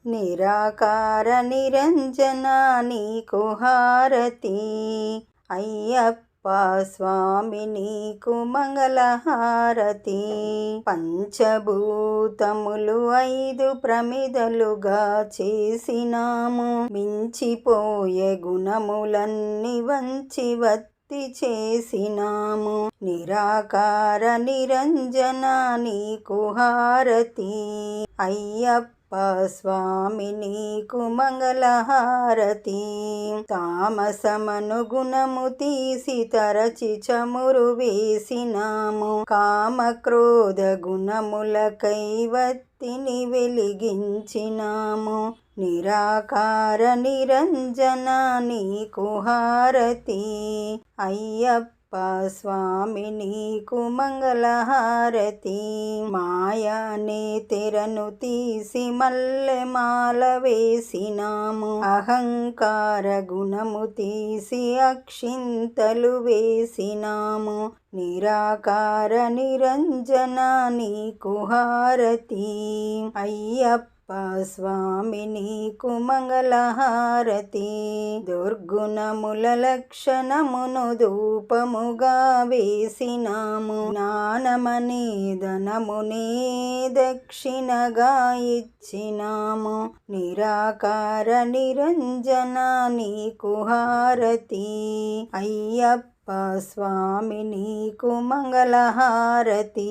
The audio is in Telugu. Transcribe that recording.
నిరాకార నిరంజన నీకు హారతి. అయ్యప్ప స్వామి నీకు మంగళహారతి. పంచభూతములు 5 ప్రమిదలుగా చేసినాము, మించిపోయే గుణములన్నీ వంచి వత్తి చేసినాము. నిరాకార నిరంజన నీకు హారతి. అయ్యప్ప స్వామి నీకు మంగళహారతి. తామసమను గుణము తీసి తరచి చమురు వేసినాము, కామక్రోధ గుణములకై వత్తిని వెలిగించినాము. నిరాకార నిరంజన నీకు హారతి. అయ్యప్ప స్వామి నీకు మంగళహారతి. మాయా అనే తెరను తీసి మల్లెమాల వేసినాము, అహంకార గుణము తీసి అక్షింతలు వేసినాము. నిరాకార నిరంజన నీకు హారతి. అయ్యప్ప స్వామి నీకు మంగళహారతి. దుర్గుణముల లక్షణమును ధూపముగా వేసినాము, జ్ఞానమనే ధనమునే దక్షిణగా ఇచ్చినాము. నిరాకార నిరంజన నీకు హారతి. అయ్యప్ప స్వామి నీకు మంగళహారతి.